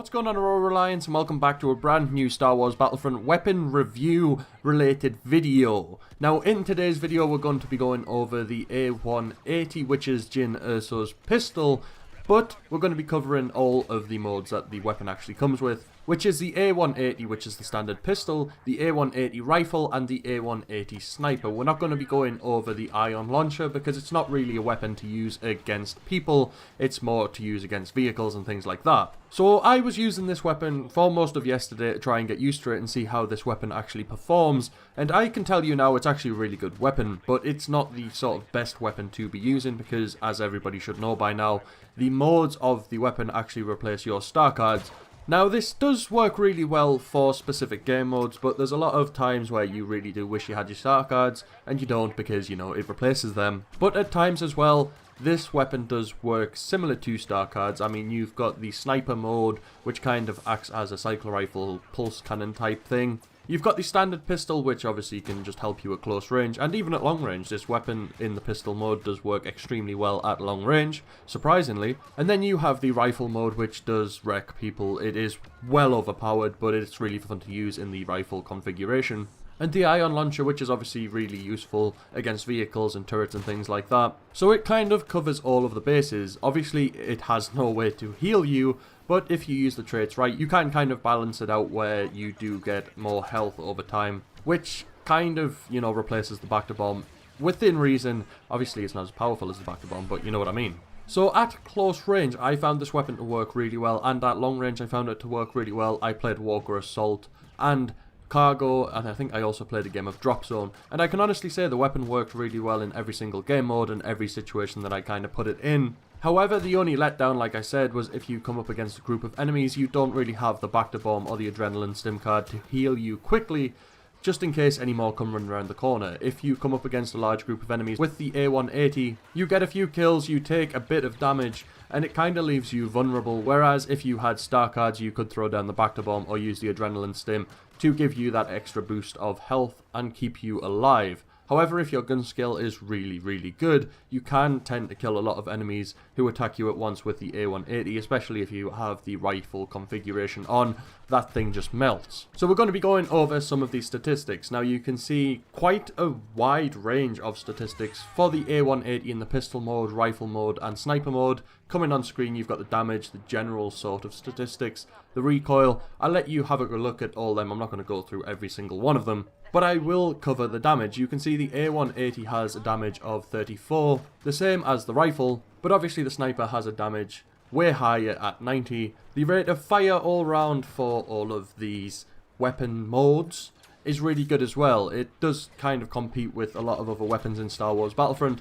What's going on, Aurora Alliance, and welcome back to a brand new Star Wars Battlefront weapon review related video. Now, in today's video, we're going to be going over the A180, which is Jyn Erso's pistol, but we're going to be covering all of the modes that the weapon actually comes with, which is the A180, which is the standard pistol, the A180 rifle, and the A180 sniper. We're not going to be going over the ion launcher because it's not really a weapon to use against people, it's more to use against vehicles and things like that. So I was using this weapon for most of yesterday to try and get used to it and see how this weapon actually performs, and I can tell you now it's actually a really good weapon, but it's not the sort of best weapon to be using because, as everybody should know by now, the modes of the weapon actually replace your star cards. Now, this does work really well for specific game modes, but there's a lot of times where you really do wish you had your star cards, and you don't because, you know, it replaces them. But at times as well, this weapon does work similar to star cards. I mean, you've got the sniper mode, which kind of acts as a cycle rifle pulse cannon type thing. You've got the standard pistol, which obviously can just help you at close range, and even at long range. This weapon in the pistol mode does work extremely well at long range, surprisingly. And then you have the rifle mode, which does wreck people. It is well overpowered, but it's really fun to use in the rifle configuration. And the ion launcher, which is obviously really useful against vehicles and turrets and things like that. So it kind of covers all of the bases. Obviously, it has no way to heal you, but if you use the traits right, you can kind of balance it out where you do get more health over time, which kind of, you know, replaces the back to bomb within reason. Obviously, it's not as powerful as the back to bomb, but you know what I mean. So at close range, I found this weapon to work really well, and at long range, I found it to work really well. I played Walker Assault and Cargo, and I think I also played a game of Drop Zone, and I can honestly say the weapon worked really well in every single game mode and every situation that I kind of put it in. However, the only letdown, like I said, was if you come up against a group of enemies, you don't really have the back to bomb or the adrenaline stim card to heal you quickly, just in case any more come running around the corner. If you come up against a large group of enemies with the A180, you get a few kills, you take a bit of damage, and it kind of leaves you vulnerable, whereas if you had star cards, you could throw down the back to bomb or use the adrenaline stim to give you that extra boost of health and keep you alive. However, if your gun skill is really good, you can tend to kill a lot of enemies who attack you at once with the A180, especially if you have the rifle configuration on. That thing just melts. So we're going to be going over some of these statistics. Now, you can see quite a wide range of statistics for the A180 in the pistol mode, rifle mode, and sniper mode. Coming on screen, you've got the damage, the general sort of statistics, the recoil. I'll let you have a look at all them. I'm not going to go through every single one of them, but I will cover the damage. You can see the A180 has a damage of 34, the same as the rifle, but obviously the sniper has a damage way higher at 90. The rate of fire all round for all of these weapon modes is really good as well. It does kind of compete with a lot of other weapons in Star Wars Battlefront.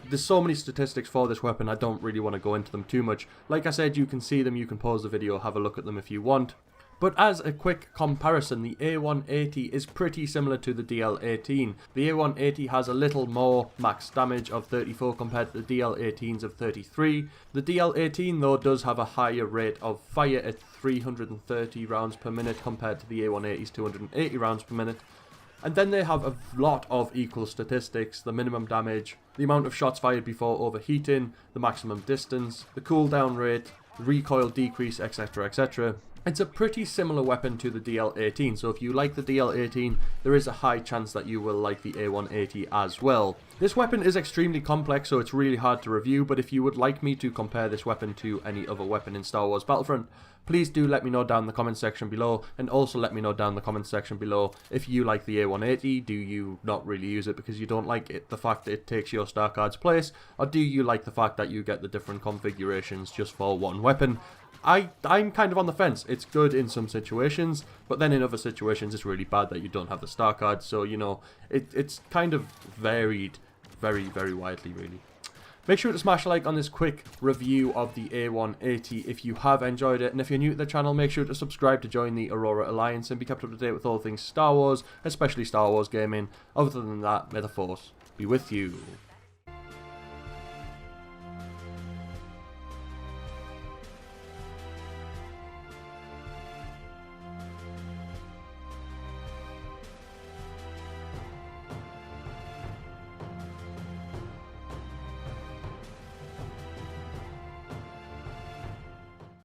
There's so many statistics for this weapon, I don't really want to go into them too much. Like I said, you can see them, you can pause the video, have a look at them if you want. But as a quick comparison, the A180 is pretty similar to the DL18. The A180 has a little more max damage of 34 compared to the DL18's of 33. The DL18 though does have a higher rate of fire at 330 rounds per minute compared to the A180's 280 rounds per minute. And then they have a lot of equal statistics: the minimum damage, the amount of shots fired before overheating, the maximum distance, the cooldown rate, the recoil decrease, etc, etc. It's a pretty similar weapon to the DL18, so if you like the DL18, there is a high chance that you will like the A180 as well. This weapon is extremely complex, so it's really hard to review, but if you would like me to compare this weapon to any other weapon in Star Wars Battlefront, please do let me know down in the comment section below, and also let me know down in the comment section below if you like the A180. Do you not really use it because you don't like it, the fact that it takes your star card's place, or do you like the fact that you get the different configurations just for one weapon? I'm kind of on the fence. It's good in some situations, but then in other situations it's really bad that you don't have the star card, so you know, it's kind of varied very widely really. Make sure to smash a like on this quick review of the A180 if you have enjoyed it, and if you're new to the channel, make sure to subscribe to join the Aurora Alliance and be kept up to date with all things Star Wars, especially Star Wars gaming. Other than that, may the Force be with you.